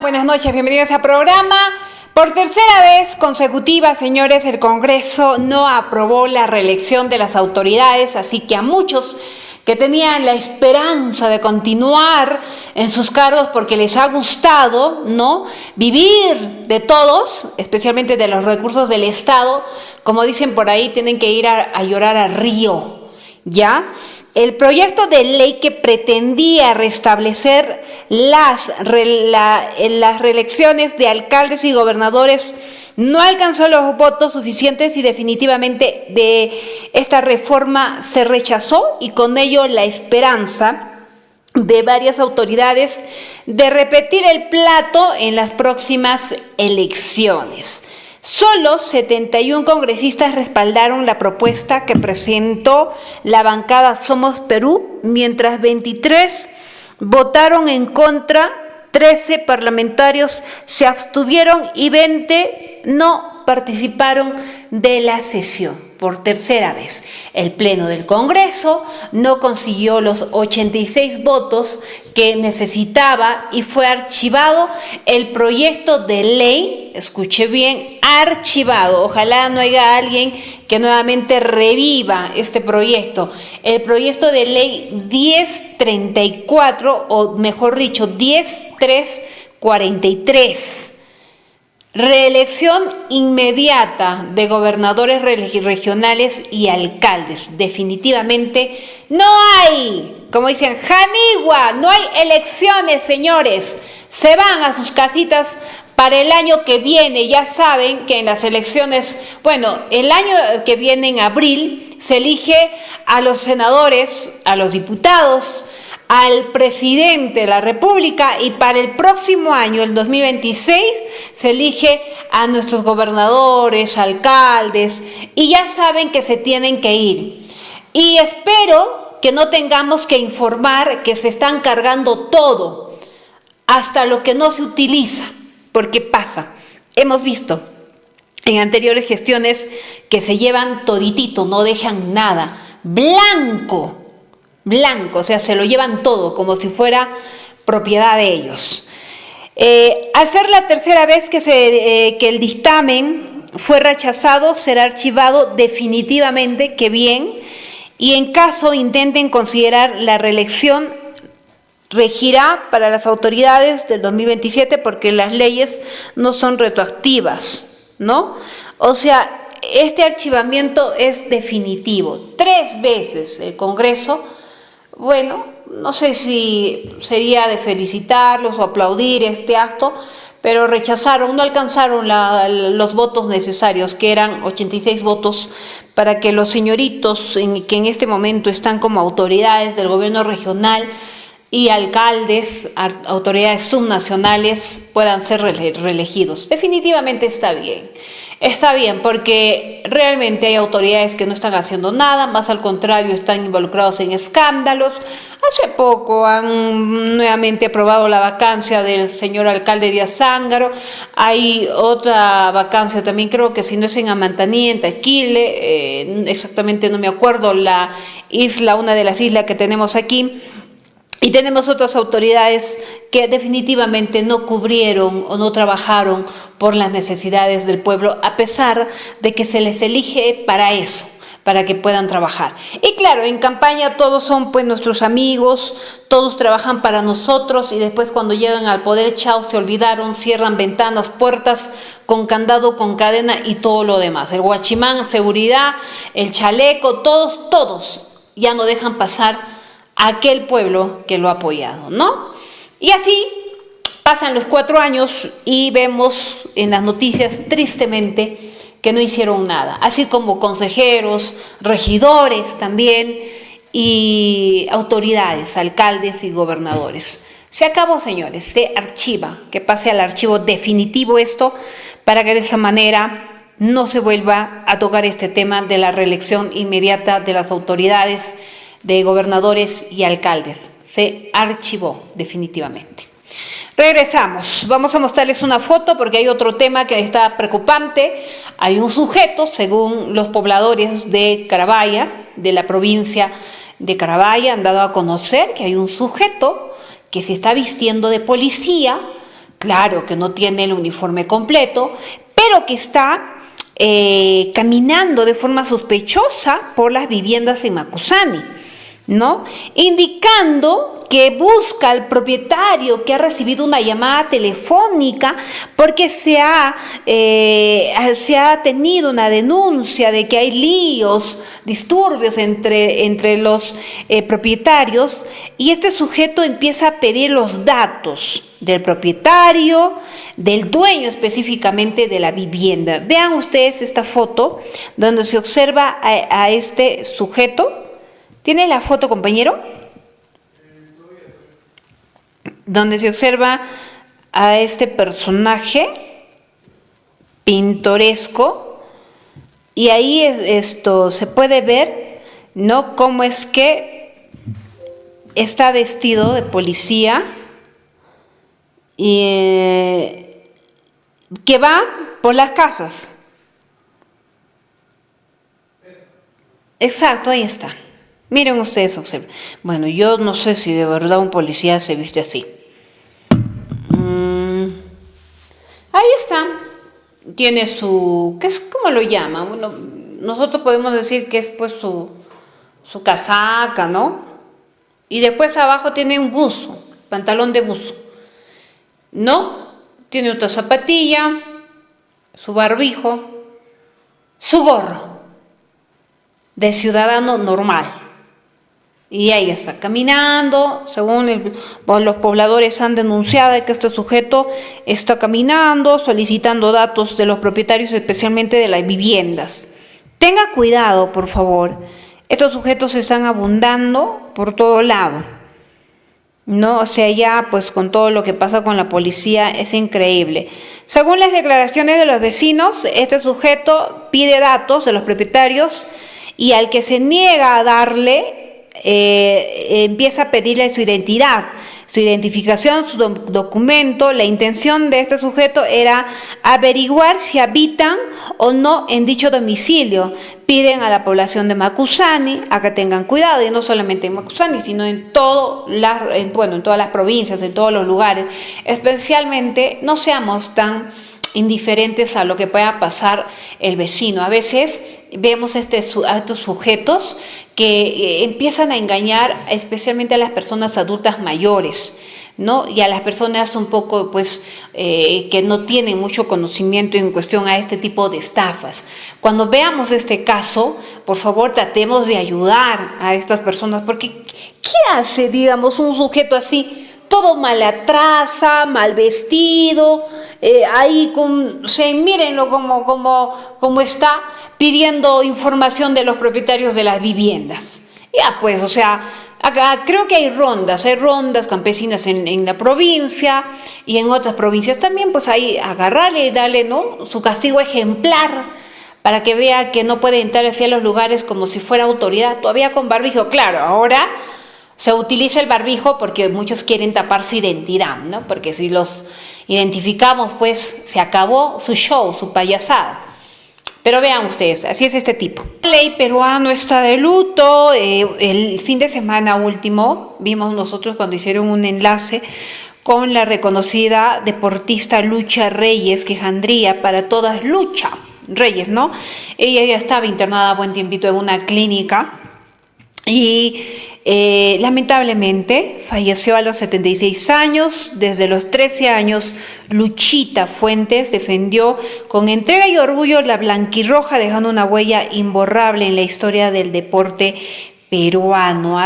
Buenas noches, bienvenidos al programa. Por tercera vez consecutiva, señores, el Congreso no aprobó la reelección de las autoridades, así que a muchos que tenían la esperanza de continuar en sus cargos porque les ha gustado, ¿no?, vivir de todos, especialmente de los recursos del Estado, como dicen por ahí, tienen que ir a llorar al río, ¿ya? El proyecto de ley que pretendía restablecer las reelecciones de alcaldes y gobernadores no alcanzó los votos suficientes y definitivamente de esta reforma se rechazó, y con ello la esperanza de varias autoridades de repetir el plato en las próximas elecciones. Solo 71 congresistas respaldaron la propuesta que presentó la bancada Somos Perú, mientras 23 votaron en contra, 13 parlamentarios se abstuvieron y 20 no participaron de la sesión. Por tercera vez, el Pleno del Congreso no consiguió los 86 votos que necesitaba y fue archivado el proyecto de ley, escuche bien, archivado. Ojalá no haya alguien que nuevamente reviva este proyecto. El proyecto de ley 1034, o mejor dicho, 10343. Reelección inmediata de gobernadores regionales y alcaldes. Definitivamente no hay, como dicen, Janigua, no hay elecciones, señores. Se van a sus casitas para el año que viene. Ya saben que en las elecciones, el año que viene, en abril, se elige a los senadores, a los diputados, al presidente de la República, y para el próximo año, el 2026, se elige a nuestros gobernadores, alcaldes, y ya saben que se tienen que ir. Y espero que no tengamos que informar que se están cargando todo, hasta lo que no se utiliza, porque pasa. Hemos visto en anteriores gestiones que se llevan toditito, no dejan nada, blanco, o sea, se lo llevan todo como si fuera propiedad de ellos. Al ser la tercera vez que el dictamen fue rechazado, será archivado definitivamente, que bien, y en caso intenten considerar la reelección, regirá para las autoridades del 2027, porque las leyes no son retroactivas, ¿no? O sea, este archivamiento es definitivo. 3 veces el Congreso. Bueno, no sé si sería de felicitarlos o aplaudir este acto, pero rechazaron, no alcanzaron los votos necesarios, que eran 86 votos, para que los señoritos que en este momento están como autoridades del gobierno regional y alcaldes, autoridades subnacionales, puedan ser reelegidos. Definitivamente está bien. Está bien, porque realmente hay autoridades que no están haciendo nada, más al contrario, están involucrados en escándalos. Hace poco han nuevamente aprobado la vacancia del señor alcalde Díaz Zángaro. Hay otra vacancia también, creo que si no es en Amantaní, en Taquile, exactamente no me acuerdo, una de las islas que tenemos aquí. Y tenemos otras autoridades que definitivamente no cubrieron o no trabajaron por las necesidades del pueblo, a pesar de que se les elige para eso, para que puedan trabajar. Y claro, en campaña todos son nuestros amigos, todos trabajan para nosotros, y después cuando llegan al poder, chao, se olvidaron, cierran ventanas, puertas, con candado, con cadena y todo lo demás. El guachimán, seguridad, el chaleco, todos ya no dejan pasar aquel pueblo que lo ha apoyado, ¿no? Y así pasan los 4 años y vemos en las noticias, tristemente, que no hicieron nada, así como consejeros, regidores también, y autoridades, alcaldes y gobernadores. Se acabó, señores, se archiva, que pase al archivo definitivo esto, para que de esa manera no se vuelva a tocar este tema de la reelección inmediata de las autoridades, de gobernadores y alcaldes. Se archivó definitivamente. Regresamos, vamos a mostrarles una foto porque hay otro tema que está preocupante. Hay un sujeto, según los pobladores de Carabaya, de la provincia de Carabaya, han dado a conocer que hay un sujeto que se está vistiendo de policía claro que no tiene el uniforme completo, pero que está caminando de forma sospechosa por las viviendas en Macusani, ¿no? Indicando que busca al propietario que ha recibido una llamada telefónica porque se ha tenido una denuncia de que hay líos, disturbios entre los propietarios, y este sujeto empieza a pedir los datos del propietario, del dueño específicamente de la vivienda. Vean ustedes esta foto donde se observa a este sujeto. ¿Tiene la foto, compañero? Donde se observa a este personaje pintoresco, y ahí se puede ver, ¿no?, cómo es que está vestido de policía y que va por las casas. Exacto, ahí está. Miren ustedes, observen. Bueno, yo no sé si de verdad un policía se viste así. Ahí está. Tiene su... ¿cómo lo llaman? Bueno, nosotros podemos decir que es pues su casaca, ¿no? Y después abajo tiene un buzo, pantalón de buzo, ¿no? Tiene otra zapatilla, su barbijo, su gorro de ciudadano normal. Y ahí está, caminando, según los pobladores han denunciado que este sujeto está caminando, solicitando datos de los propietarios, especialmente de las viviendas. Tenga cuidado, por favor. Estos sujetos están abundando por todo lado, ¿no? O sea, ya pues con todo lo que pasa con la policía es increíble. Según las declaraciones de los vecinos, este sujeto pide datos de los propietarios y al que se niega a darle, empieza a pedirle su identidad, su identificación, su documento. La intención de este sujeto era averiguar si habitan o no en dicho domicilio. Piden a la población de Macusani a que tengan cuidado, y no solamente en Macusani, sino en todas las provincias, en todos los lugares. Especialmente no seamos tan indiferentes a lo que pueda pasar el vecino. A veces vemos a estos sujetos que empiezan a engañar especialmente a las personas adultas mayores, ¿no? Y a las personas un poco que no tienen mucho conocimiento en cuestión a este tipo de estafas. Cuando veamos este caso, por favor tratemos de ayudar a estas personas, porque ¿qué hace, digamos, un sujeto así? Todo mal atrasa, mal vestido, mírenlo como está pidiendo información de los propietarios de las viviendas. Ya pues, o sea, acá creo que hay rondas campesinas en la provincia y en otras provincias también, pues ahí agarrarle y darle, ¿no?, su castigo ejemplar para que vea que no puede entrar hacia los lugares como si fuera autoridad, todavía con barbijo. Claro, ahora se utiliza el barbijo porque muchos quieren tapar su identidad, ¿no? Porque si los identificamos, pues se acabó su show, su payasada. Pero vean ustedes, así es este tipo. La ley peruano está de luto. El fin de semana último vimos nosotros cuando hicieron un enlace con la reconocida deportista Lucha Reyes, quejandría para todas, Lucha Reyes, ¿no? Ella ya estaba internada buen tiempito en una clínica y lamentablemente falleció a los 76 años. Desde los 13 años, Luchita Fuentes defendió con entrega y orgullo la blanquirroja, dejando una huella imborrable en la historia del deporte peruano.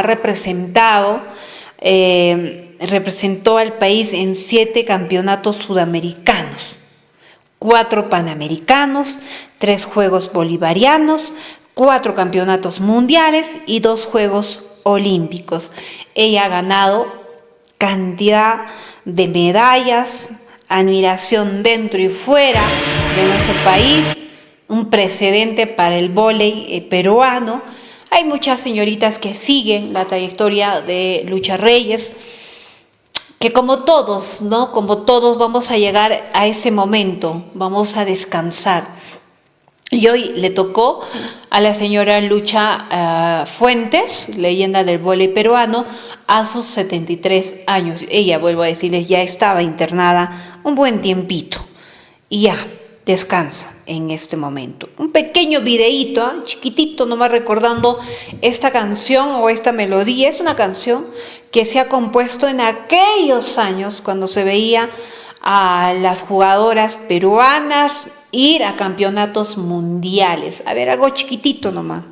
Representó al país en 7 campeonatos sudamericanos, 4 panamericanos, 3 Juegos Bolivarianos, 4 campeonatos mundiales y 2 Juegos Olímpicos. Ella ha ganado cantidad de medallas, admiración dentro y fuera de nuestro país, un precedente para el vóley peruano. Hay muchas señoritas que siguen la trayectoria de Lucha Reyes, que como todos, vamos a llegar a ese momento, vamos a descansar. Y hoy le tocó a la señora Lucha Fuentes, leyenda del vóley peruano, a sus 73 años. Ella, vuelvo a decirles, ya estaba internada un buen tiempito y ya descansa en este momento. Un pequeño videíto, chiquitito, nomás recordando esta canción o esta melodía. Es una canción que se ha compuesto en aquellos años cuando se veía a las jugadoras peruanas ir a campeonatos mundiales. A ver, algo chiquitito nomás.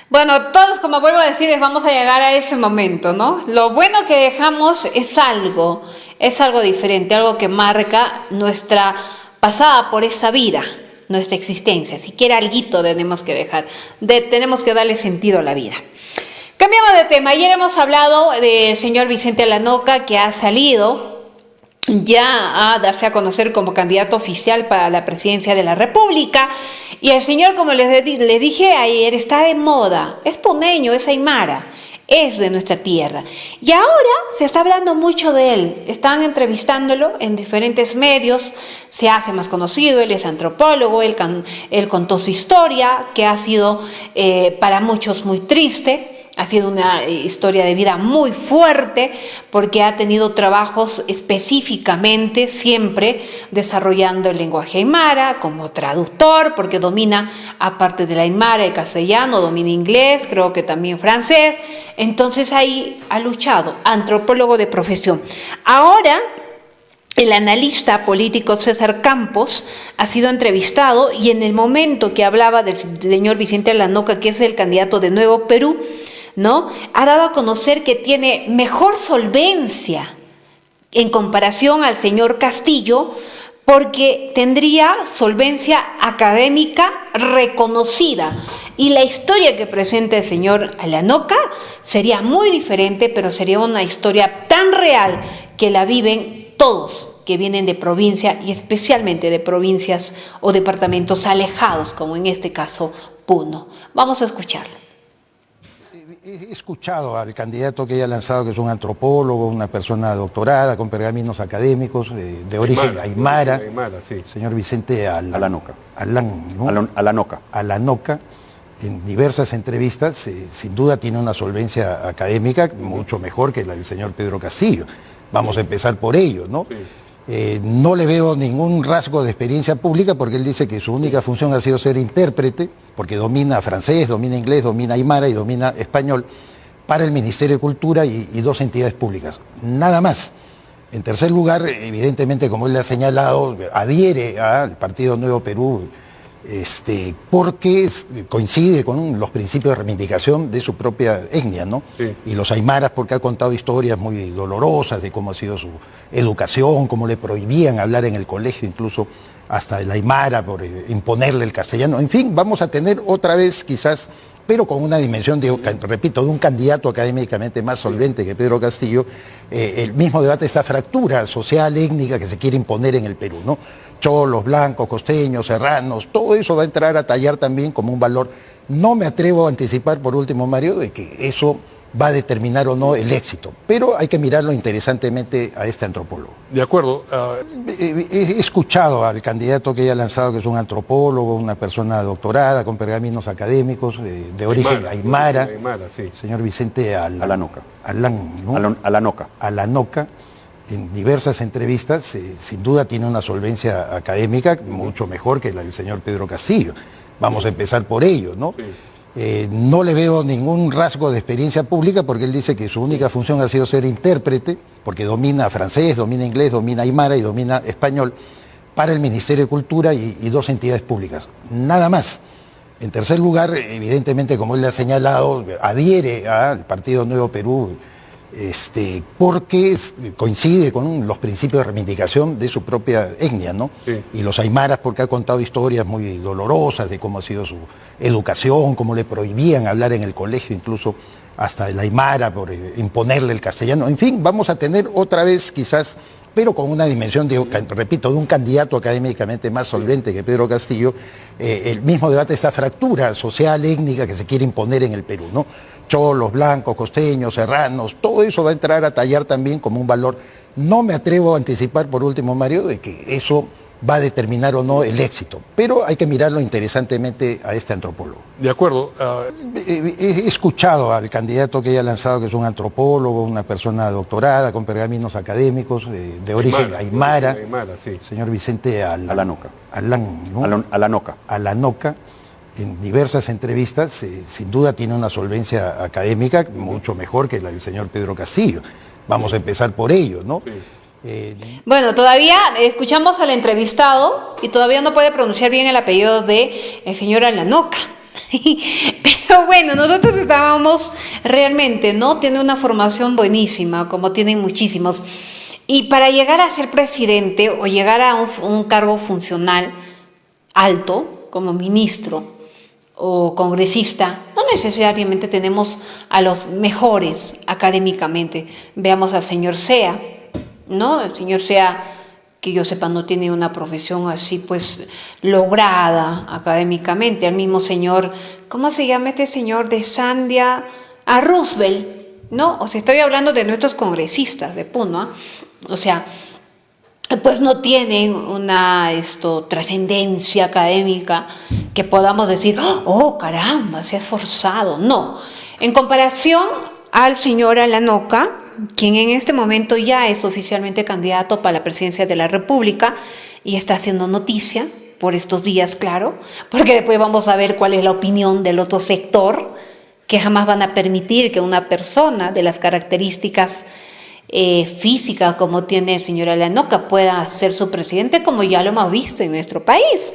Bueno, todos, como vuelvo a decir, vamos a llegar a ese momento, ¿no? Lo bueno que dejamos es algo diferente, algo que marca nuestra pasada por esta vida, nuestra existencia. Siquiera alguito tenemos que dejar, tenemos que darle sentido a la vida. Cambiamos de tema. Ayer hemos hablado del señor Vicente Alanoca, que ha salido ya a darse a conocer como candidato oficial para la presidencia de la República. Y el señor, como les dije ayer, está de moda, es puneño, es aymara, es de nuestra tierra. Y ahora se está hablando mucho de él, están entrevistándolo en diferentes medios, se hace más conocido, él es antropólogo, él contó su historia, que ha sido para muchos muy triste. Ha sido una historia de vida muy fuerte porque ha tenido trabajos específicamente siempre desarrollando el lenguaje aymara como traductor, porque domina, aparte del aymara, el castellano, domina inglés, creo que también francés. Entonces ahí ha luchado, antropólogo de profesión. Ahora el analista político César Campos ha sido entrevistado y en el momento que hablaba del señor Vicente Alanoca, que es el candidato de Nuevo Perú, ¿no?, ha dado a conocer que tiene mejor solvencia en comparación al señor Castillo, porque tendría solvencia académica reconocida. Y la historia que presenta el señor Alanoca sería muy diferente, pero sería una historia tan real que la viven todos que vienen de provincia y especialmente de provincias o departamentos alejados, como en este caso Puno. Vamos a escucharlo. He escuchado al candidato que ella ha lanzado, que es un antropólogo, una persona doctorada, con pergaminos académicos, de origen aymara, sí. Señor Vicente Alanoca. Alanoca, en diversas entrevistas, sin duda tiene una solvencia académica mucho mejor que la del señor Pedro Castillo. Vamos a empezar por ello, ¿no? Sí. No le veo ningún rasgo de experiencia pública porque él dice que su única función ha sido ser intérprete, porque domina francés, domina inglés, domina aymara y domina español para el Ministerio de Cultura y dos entidades públicas. Nada más. En tercer lugar, evidentemente, como él le ha señalado, adhiere al Partido Nuevo Perú porque coincide con los principios de reivindicación de su propia etnia, ¿no? Sí. Y los aymaras porque ha contado historias muy dolorosas de cómo ha sido su educación, cómo le prohibían hablar en el colegio, incluso hasta el aymara por imponerle el castellano. En fin, vamos a tener otra vez quizás, pero con una dimensión, repito, de un candidato académicamente más solvente que Pedro Castillo, el mismo debate, esta fractura social, étnica que se quiere imponer en el Perú, ¿no? Cholos, blancos, costeños, serranos, todo eso va a entrar a tallar también como un valor. No me atrevo a anticipar, por último, Mario, de que eso va a determinar o no el éxito, pero hay que mirarlo interesantemente a este antropólogo. De acuerdo. He escuchado al candidato que ella ha lanzado, que es un antropólogo, una persona doctorada, con pergaminos académicos, de origen aymara, sí. Señor Vicente Alanoca. Alanoca, en diversas entrevistas, sin duda tiene una solvencia académica mucho mejor que la del señor Pedro Castillo. Vamos a empezar por ello, ¿no? Sí. No le veo ningún rasgo de experiencia pública porque él dice que su única función ha sido ser intérprete, porque domina francés, domina inglés, domina aymara y domina español para el Ministerio de Cultura y dos entidades públicas. Nada más. En tercer lugar, evidentemente, como él le ha señalado, adhiere al Partido Nuevo Perú porque coincide con los principios de reivindicación de su propia etnia, ¿no? Sí. Y los aymaras porque ha contado historias muy dolorosas de cómo ha sido su educación, cómo le prohibían hablar en el colegio, incluso hasta el aymara por imponerle el castellano. En fin, vamos a tener otra vez quizás, pero con una dimensión, repito, de un candidato académicamente más solvente que Pedro Castillo, el mismo debate, esta fractura social, étnica que se quiere imponer en el Perú, ¿no? Cholos, blancos, costeños, serranos, todo eso va a entrar a tallar también como un valor. No me atrevo a anticipar, por último, Mario, de que eso va a determinar o no el éxito, pero hay que mirarlo interesantemente a este antropólogo. De acuerdo. He escuchado al candidato que ella ha lanzado, que es un antropólogo, una persona doctorada, con pergaminos académicos, de origen aymara, sí. señor Vicente Alanoca. Alanoca, en diversas entrevistas, sin duda tiene una solvencia académica mucho mejor que la del señor Pedro Castillo. Vamos a empezar por ello, ¿no? Sí. Bueno, todavía escuchamos al entrevistado y todavía no puede pronunciar bien el apellido de el señor Alanoca. Pero bueno, nosotros estábamos realmente, ¿no? Tiene una formación buenísima, como tienen muchísimos. Y para llegar a ser presidente o llegar a un cargo funcional alto, como ministro o congresista, no necesariamente tenemos a los mejores académicamente. Veamos al señor Sea, ¿no? El señor Sea, que yo sepa, no tiene una profesión así, pues, lograda académicamente. El mismo señor, ¿cómo se llama este señor de Sandia? A Roosevelt, ¿no? O sea, estoy hablando de nuestros congresistas de Puno, ¿eh? O sea, pues no tienen una trascendencia académica que podamos decir, oh, caramba, se ha esforzado. No, en comparación al señor Alanoca, quien en este momento ya es oficialmente candidato para la presidencia de la República y está haciendo noticia por estos días, claro, porque después vamos a ver cuál es la opinión del otro sector, que jamás van a permitir que una persona de las características físicas como tiene el señor Alanoca pueda ser su presidente, como ya lo hemos visto en nuestro país.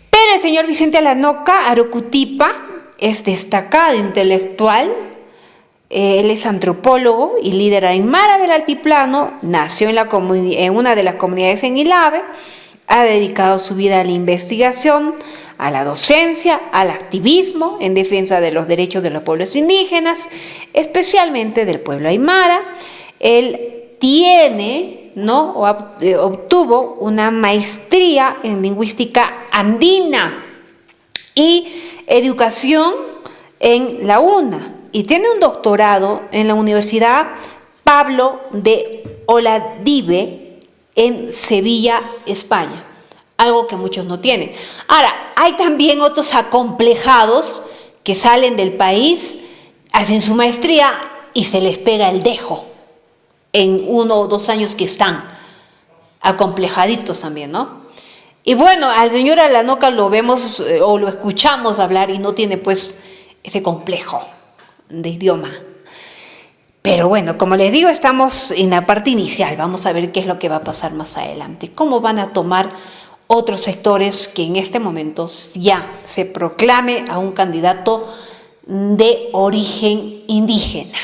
Pero el señor Vicente Alanoca Arucutipa es destacado intelectual. Él es antropólogo y líder aymara del altiplano, nació en una de las comunidades en Ilave, ha dedicado su vida a la investigación, a la docencia, al activismo en defensa de los derechos de los pueblos indígenas, especialmente del pueblo aymara. Él tiene, ¿no? Obtuvo una maestría en lingüística andina y educación en la UNA. Y tiene un doctorado en la Universidad Pablo de Olavide en Sevilla, España, algo que muchos no tienen. Ahora, hay también otros acomplejados que salen del país, hacen su maestría y se les pega el dejo en 1 o 2 años que están acomplejaditos también, ¿no? Y bueno, al señor Alanoca lo vemos o lo escuchamos hablar y no tiene pues ese complejo de idioma. Pero bueno, como les digo, estamos en la parte inicial. Vamos a ver qué es lo que va a pasar más adelante. Cómo van a tomar otros sectores que en este momento ya se proclame a un candidato de origen indígena.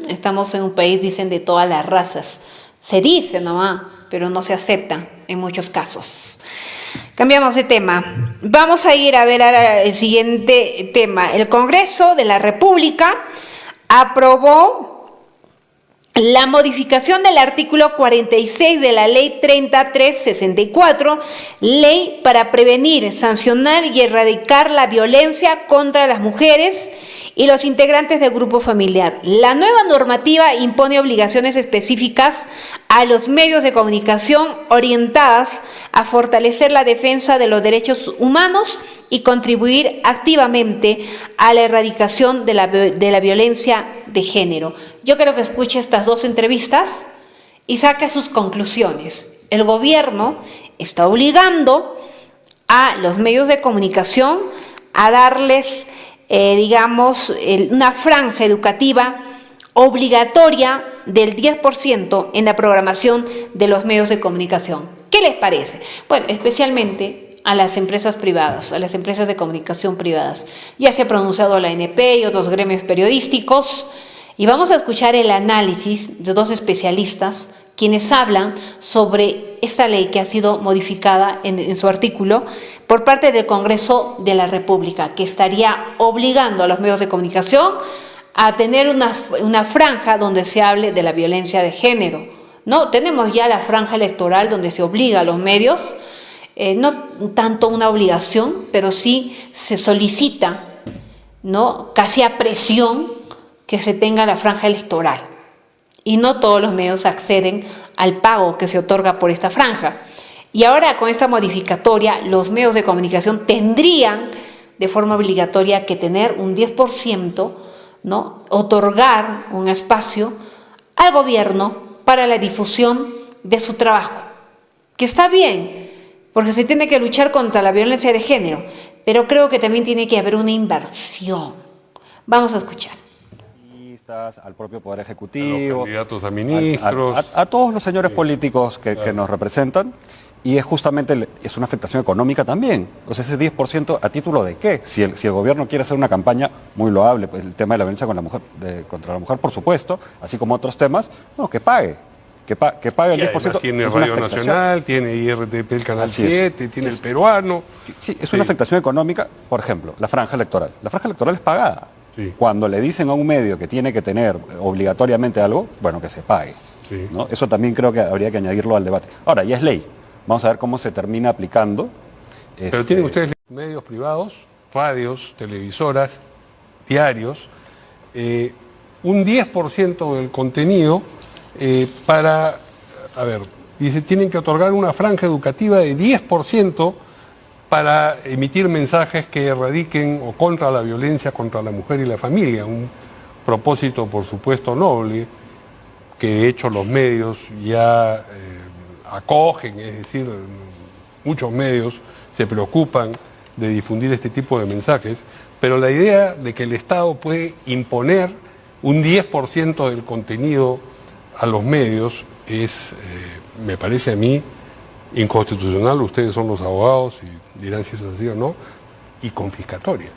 Estamos en un país, dicen, de todas las razas. Se dice nomás, pero no se acepta en muchos casos. Cambiamos de tema. Vamos a ir a ver ahora el siguiente tema. El Congreso de la República aprobó la modificación del artículo 46 de la Ley 3364, Ley para prevenir, sancionar y erradicar la violencia contra las mujeres y los integrantes del grupo familiar. La nueva normativa impone obligaciones específicas a los medios de comunicación orientadas a fortalecer la defensa de los derechos humanos y contribuir activamente a la erradicación de la violencia de género. Yo creo que escuche estas 2 entrevistas y saque sus conclusiones. El gobierno está obligando a los medios de comunicación a darles una franja educativa obligatoria del 10% en la programación de los medios de comunicación. ¿Qué les parece? Bueno, especialmente a las empresas privadas, a las empresas de comunicación privadas. Ya se ha pronunciado la ANP y otros gremios periodísticos Y vamos a escuchar el análisis de dos especialistas quienes hablan sobre esta ley que ha sido modificada en su artículo por parte del Congreso de la República, que estaría obligando a los medios de comunicación a tener una franja donde se hable de la violencia de género. No, tenemos ya la franja electoral donde se obliga a los medios, no tanto una obligación, pero sí se solicita, ¿no?, casi a presión que se tenga la franja electoral. Y no todos los medios acceden al pago que se otorga por esta franja. Y ahora con esta modificatoria, los medios de comunicación tendrían de forma obligatoria que tener un 10%, ¿no?, otorgar un espacio al gobierno para la difusión de su trabajo. Que está bien, porque se tiene que luchar contra la violencia de género, pero creo que también tiene que haber una inversión. Vamos a escuchar. Al propio Poder Ejecutivo, a los candidatos a ministros, a todos los señores políticos que nos representan, y es justamente es una afectación económica también. O sea, ese 10% ¿a título de qué? Si el gobierno quiere hacer una campaña muy loable, pues el tema de la violencia contra la mujer, por supuesto, así como otros temas, no, que pague el 10%. Tiene Radio Nacional, tiene IRTP, el Canal 7, tiene el Peruano. Sí, es una afectación económica. Por ejemplo, la franja electoral. La franja electoral es pagada. Sí. Cuando le dicen a un medio que tiene que tener obligatoriamente algo, bueno, que se pague. Sí. ¿No? Eso también creo que habría que añadirlo al debate. Ahora, ya es ley. Vamos a ver cómo se termina aplicando. Pero tienen ustedes medios privados, radios, televisoras, diarios, un 10% del contenido dice, tienen que otorgar una franja educativa de 10% para emitir mensajes que erradiquen o contra la violencia contra la mujer y la familia, un propósito por supuesto noble, que de hecho los medios ya acogen, es decir, muchos medios se preocupan de difundir este tipo de mensajes, pero la idea de que el Estado puede imponer un 10% del contenido a los medios es, me parece a mí, inconstitucional. Ustedes son los abogados y dirán si eso es así o no, y confiscatoria.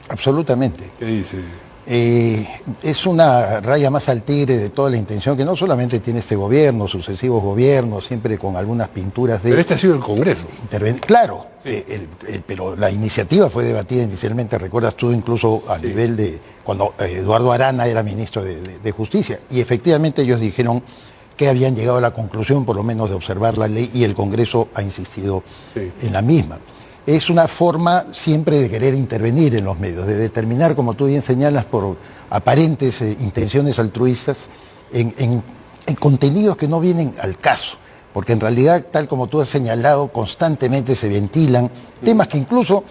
Absolutamente. ¿Qué dice? Es una raya más al tigre de toda la intención que no solamente tiene este gobierno, sucesivos gobiernos, siempre con algunas pinturas de... Pero este ha sido el Congreso. Claro, sí. Pero la iniciativa fue debatida inicialmente, recuerdas tú, incluso a nivel de cuando Eduardo Arana era ministro de Justicia, y efectivamente ellos dijeron que habían llegado a la conclusión, por lo menos, de observar la ley, y el Congreso ha insistido en la misma. Es una forma siempre de querer intervenir en los medios, de determinar, como tú bien señalas, por aparentes intenciones altruistas, en contenidos que no vienen al caso, porque en realidad, tal como tú has señalado, constantemente se ventilan temas que incluso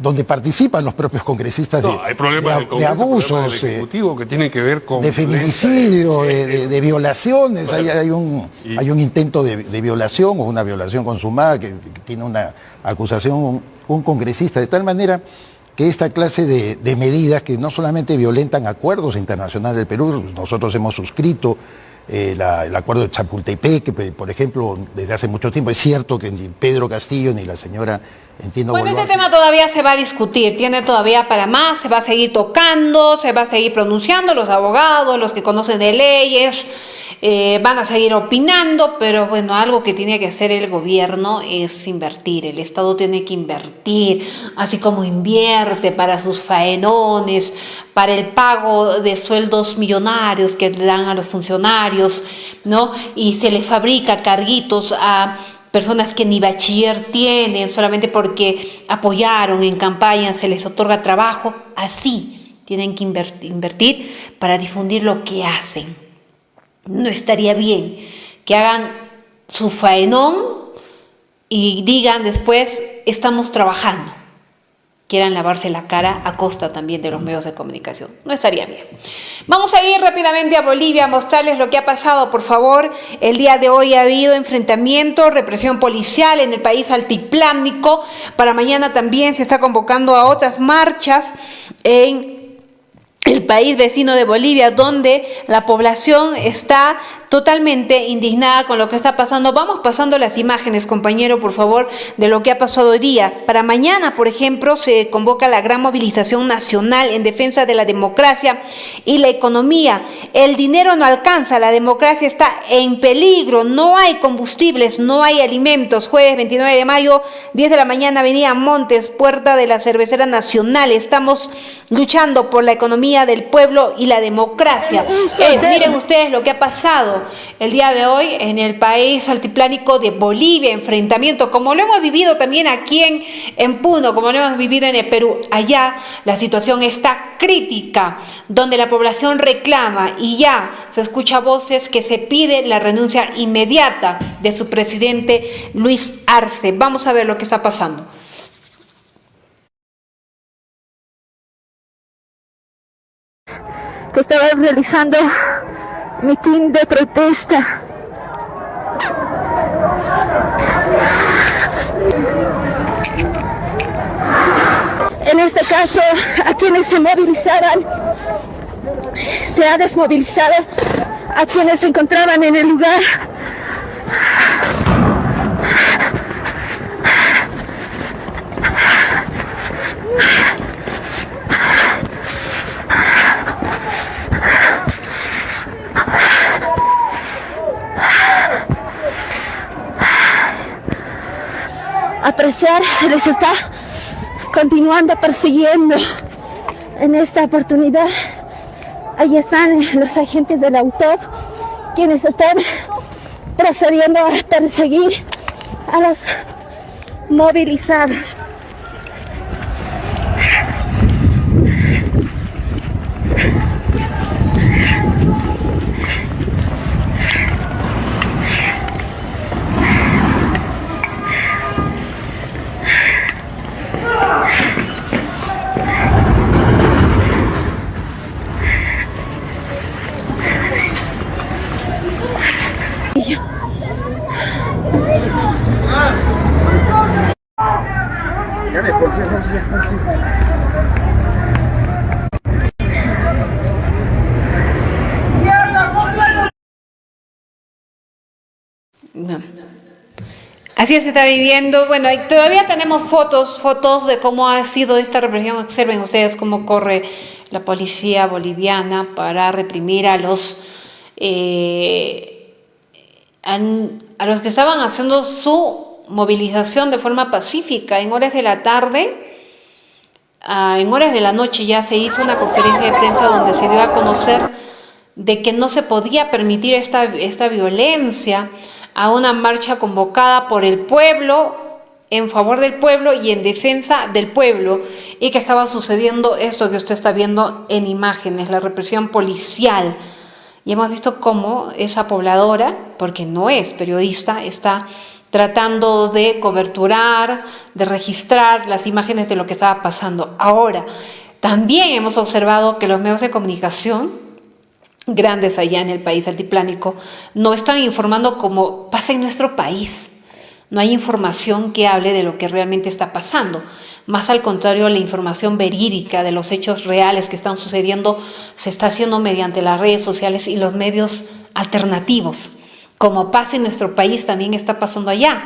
donde participan los propios congresistas hay problemas del Congreso, de abusos, del Ejecutivo, que tienen que ver con de feminicidio, de violaciones. Bueno, hay un intento de violación o una violación consumada que tiene una acusación un congresista, de tal manera que esta clase de medidas que no solamente violentan acuerdos internacionales del Perú, nosotros hemos suscrito el acuerdo de Chapultepec, que por ejemplo desde hace mucho tiempo, es cierto que ni Pedro Castillo ni la señora, entiendo... Bueno, este tema todavía se va a discutir, tiene todavía para más, se va a seguir tocando, se va a seguir pronunciando, los abogados, los que conocen de leyes, van a seguir opinando, pero bueno, algo que tiene que hacer el gobierno es invertir, el Estado tiene que invertir, así como invierte para sus faenones, para el pago de sueldos millonarios que le dan a los funcionarios, ¿no? Y se les fabrica carguitos a personas que ni bachiller tienen, solamente porque apoyaron en campaña, se les otorga trabajo. Así tienen que invertir para difundir lo que hacen. No estaría bien que hagan su faenón y digan después, estamos trabajando. Quieran lavarse la cara a costa también de los medios de comunicación. No estaría bien. Vamos a ir rápidamente a Bolivia a mostrarles lo que ha pasado, por favor. El día de hoy ha habido enfrentamiento, represión policial en el país altiplánico. Para mañana también se está convocando a otras marchas en el país. país vecino de Bolivia, donde la población está totalmente indignada con lo que está pasando. Vamos pasando las imágenes, compañero, por favor, de lo que ha pasado hoy día. Para mañana, por ejemplo, se convoca la gran movilización nacional en defensa de la democracia y la economía. El dinero no alcanza, la democracia está en peligro, no hay combustibles, no hay alimentos. Jueves 29 de mayo, 10 de la mañana, Avenida Montes, puerta de la Cervecera Nacional. Estamos luchando por la economía del pueblo y la democracia. Miren ustedes lo que ha pasado el día de hoy en el país altiplánico de Bolivia, enfrentamiento, como lo hemos vivido también aquí en Puno, como lo hemos vivido en el Perú. Allá la situación está crítica, donde la población reclama y ya se escucha voces que se pide la renuncia inmediata de su presidente Luis Arce. Vamos a ver lo que está pasando. Que estaba realizando mitin de protesta. En este caso, a quienes se movilizaban, se ha desmovilizado a quienes se encontraban en el lugar. Apreciar, se les está continuando persiguiendo. En esta oportunidad, ahí están los agentes de la UTOP, quienes están procediendo a perseguir a los movilizados. No. Así se está viviendo. Bueno, todavía tenemos fotos de cómo ha sido esta represión. Observen ustedes cómo corre la policía boliviana para reprimir a los que estaban haciendo su movilización de forma pacífica. En horas de la tarde, en horas de la noche ya se hizo una conferencia de prensa donde se dio a conocer de que no se podía permitir esta violencia, a una marcha convocada por el pueblo, en favor del pueblo y en defensa del pueblo, y que estaba sucediendo esto que usted está viendo en imágenes, la represión policial. Y hemos visto cómo esa pobladora, porque no es periodista, está tratando de coberturar, de registrar las imágenes de lo que estaba pasando. Ahora, también hemos observado que los medios de comunicación grandes allá en el país altiplánico no están informando como pasa en nuestro país. No hay información que hable de lo que realmente está pasando. Más al contrario, la información verídica de los hechos reales que están sucediendo se está haciendo mediante las redes sociales y los medios alternativos. Como pasa en nuestro país, también está pasando allá.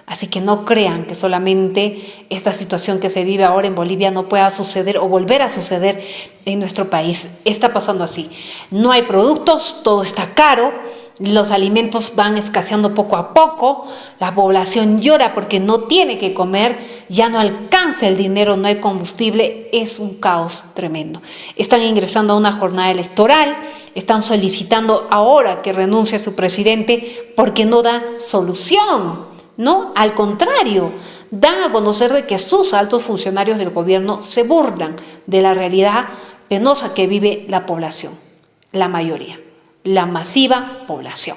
Así que no crean que solamente esta situación que se vive ahora en Bolivia no pueda suceder o volver a suceder en nuestro país. Está pasando así. No hay productos, todo está caro, los alimentos van escaseando poco a poco, la población llora porque no tiene que comer, ya no alcanza el dinero, no hay combustible, es un caos tremendo. Están ingresando a una jornada electoral, están solicitando ahora que renuncie su presidente porque no da solución. No, al contrario, dan a conocer de que sus altos funcionarios del gobierno se burlan de la realidad penosa que vive la población, la mayoría, la masiva población.